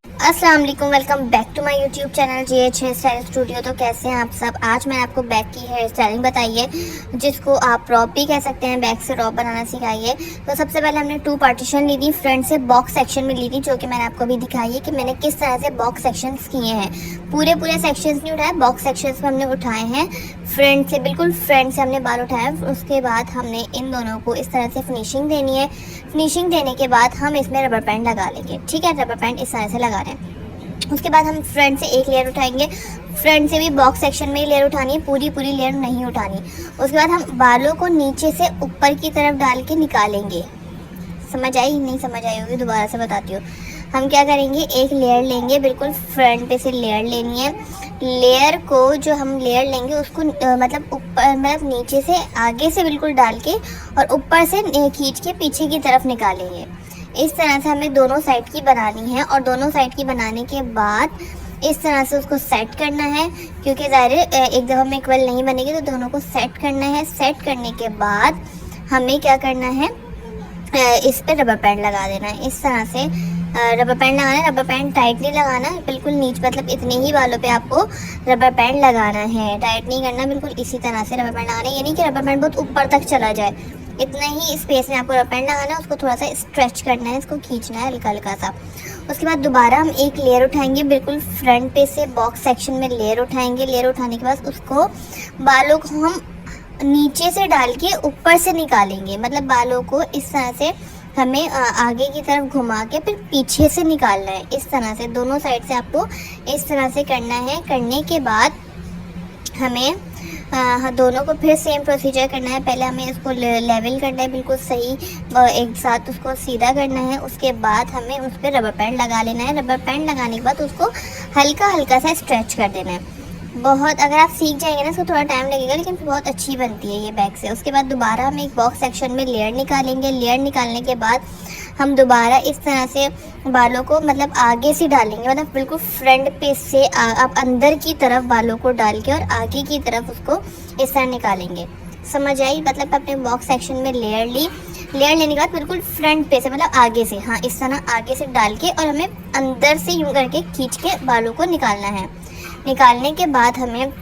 अस्सलाम वालेकुम, welcome back to my YouTube channel JH hair style studio. तो कैसे हैं आप सब। आज मैंने आपको बैक की हेयर स्टाइलिंग बताई है, जिसको आप रॉप भी कह सकते हैं। बैक से रॉप बनाना सिखाई है। तो सबसे पहले हमने 2 पार्टीशन ली थी, फ्रंट से बॉक्स सेक्शन में ली थी, जो कि मैंने आपको अभी दिखाई है कि मैंने किस तरह से बॉक्स सेक्शंस किए हैं। पूरे सेक्शंस नहीं उठाए, बॉक्स सेक्शंस में हमने उठाए हैं। फ्रंट से, बिल्कुल फ्रंट से हमने बाल उठाए। उसके बाद हमने इन दोनों को इस तरह से फिनिशिंग देनी है। फिनिशिंग देने के बाद हम इसमें रबर बैंड लगा लेंगे। ठीक है, रबर बैंड इस तरह से लगा रहे हैं। उसके बाद हम फ्रंट से एक लेयर उठाएंगे। फ्रंट से भी बॉक्स सेक्शन में ही लेयर उठानी है, पूरी लेयर नहीं उठानी। उसके बाद हम बालों को नीचे से ऊपर की तरफ डाल के निकालेंगे। समझ आई? नहीं समझ आई होगी, दोबारा से बताती हूँ। हम क्या करेंगे, एक लेयर लेंगे, बिल्कुल फ्रंट पे से लेयर लेनी है। लेयर को जो हम लेयर लेंगे उसको मतलब ऊपर, मतलब नीचे से आगे से बिल्कुल डाल के और ऊपर से खींच के पीछे की तरफ निकालेंगे। इस तरह से हमें दोनों साइड की बनानी है। और दोनों साइड की बनाने के बाद इस तरह से उसको सेट करना है, क्योंकि ज़ाहिर एक दफ़ा में इक्वल नहीं बनेगी, तो दोनों को सेट करना है। सेट करने के बाद हमें क्या करना है, इस पर रबर बैंड लगा देना है। इस तरह से रबर बैंड लगाना है। रबर बैंड टाइट नहीं लगाना, बिल्कुल नीचे, मतलब इतने ही बालों पे आपको रबर बैंड लगाना है, टाइट नहीं करना। बिल्कुल इसी तरह से रबर बैंड लगाना है, यानी कि रबर बैंड बहुत ऊपर तक चला जाए, इतना ही स्पेस में आपको रबर बैंड लगाना है। उसको थोड़ा सा स्ट्रेच करना है, इसको खींचना है हल्का सा। उसके बाद दोबारा हम एक लेयर उठाएंगे, बिल्कुल फ्रंट पे से बॉक्स सेक्शन में लेयर उठाएंगे। लेयर उठाने के बाद उसको, बालों को हम नीचे से डाल के ऊपर से निकालेंगे। मतलब बालों को इस तरह से हमें आगे की तरफ घुमा के फिर पीछे से निकालना है। इस तरह से दोनों साइड से आपको इस तरह से करना है। करने के बाद हमें दोनों को फिर सेम प्रोसीजर करना है। पहले हमें इसको लेवल करना है, बिल्कुल सही एक साथ उसको सीधा करना है। उसके बाद हमें उस पर रबर बैंड लगा लेना है। रबर बैंड लगाने के बाद उसको हल्का सा स्ट्रेच कर देना है। बहुत, अगर आप सीख जाएंगे ना, इसको थोड़ा टाइम लगेगा, लेकिन फिर बहुत अच्छी बनती है ये बैक से। उसके बाद दोबारा हम एक बॉक्स सेक्शन में लेयर निकालेंगे। लेयर निकालने के बाद हम दोबारा इस तरह से बालों को, मतलब आगे से डालेंगे, मतलब बिल्कुल फ्रंट पे से आप अंदर की तरफ बालों को डाल के और आगे की तरफ उसको इस तरह निकालेंगे। समझ आई? मतलब अपने बॉक्स सेक्शन में लेयर ली, लेयर लेने के बाद बिल्कुल फ्रंट पे से, मतलब आगे से, हाँ इस तरह आगे से डाल के और हमें अंदर से यूँ करके खींच के बालों को निकालना है। निकालने के बाद हमें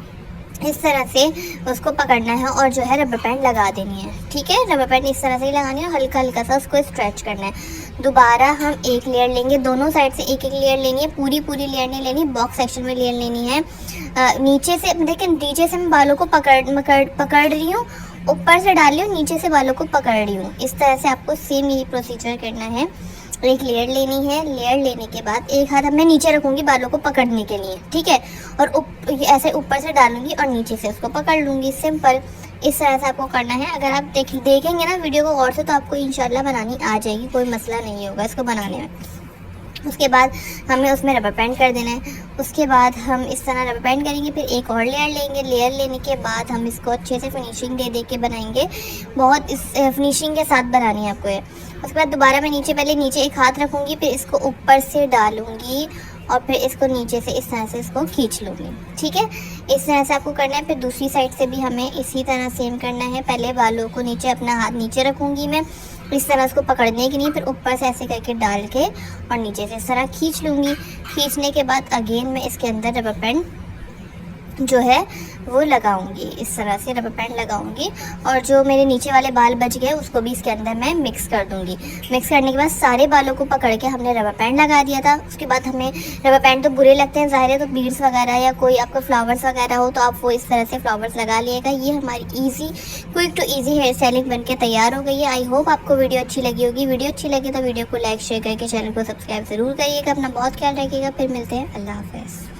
इस तरह से उसको पकड़ना है और जो है रबर बैंड लगा देनी है। ठीक है, रबर बैंड इस तरह से ही लगानी है और हल्का सा उसको स्ट्रेच करना है। दोबारा हम एक लेयर लेंगे, दोनों साइड से एक लेयर लेनी है, पूरी लेयर नहीं लेनी, बॉक्स सेक्शन में लेयर लेनी है। नीचे से, देखिए नीचे से मैं बालों को पकड़ रही हूँ, ऊपर से डाल रही हूँ, नीचे से बालों को पकड़ रही हूँ। इस तरह से आपको सेम यही प्रोसीजर करना है। एक लेयर लेनी है। लेयर लेने के बाद एक हाथ मैं नीचे रखूंगी बालों को पकड़ने के लिए, ठीक है, और ऐसे ऊपर से डालूंगी और नीचे से उसको पकड़ लूंगी। सिंपल इस तरह से आपको करना है। अगर आप देखेंगे ना वीडियो को गौर से, तो आपको इंशाल्लाह बनानी आ जाएगी, कोई मसला नहीं होगा इसको बनाने में। उसके बाद हमें उसमें रबर बैंड कर देना है। उसके बाद हम इस तरह रबर बैंड करेंगे, फिर एक और लेयर लेंगे। लेयर लेने के बाद हम इसको अच्छे से फिनिशिंग दे के बनाएंगे। बहुत इस फिनिशिंग के साथ बनानी है आपको ये। उसके बाद दोबारा मैं पहले नीचे एक हाथ रखूँगी, फिर इसको ऊपर से डालूँगी और फिर इसको नीचे से इस तरह से इसको खींच लूँगी। ठीक है, इस तरह से आपको करना है। फिर दूसरी साइड से भी हमें इसी तरह सेम करना है। पहले बालों को नीचे, अपना हाथ नीचे रखूँगी मैं, इस तरह उसको पकड़ने के लिए, फिर ऊपर से ऐसे करके डाल के और नीचे से इस तरह खींच लूँगी। खींचने के बाद अगेन मैं इसके अंदर रबर बैंड जो है वो लगाऊंगी। इस तरह से रबर बैंड लगाऊंगी और जो मेरे नीचे वाले बाल बच गए उसको भी इसके अंदर मैं मिक्स कर दूंगी। मिक्स करने के बाद सारे बालों को पकड़ के हमने रबर बैंड लगा दिया था। उसके बाद हमें रबर बैंड तो बुरे लगते हैं ज़ाहिर है, तो बीड्स वगैरह या कोई आपका फ्लावर्स वगैरह हो तो आप वो इस तरह से फ्लावर्स लगा लिएगा। ये हमारी easy, quick to easy hair styling bun के तैयार हो गई है। आई होप आपको वीडियो अच्छी लगी होगी। वीडियो अच्छी लगी तो वीडियो को लाइक शेयर करके चैनल को सब्सक्राइब ज़रूर करिएगा। अपना बहुत ख्याल रखिएगा। फिर मिलते हैं। अल्लाह हाफ़िज़।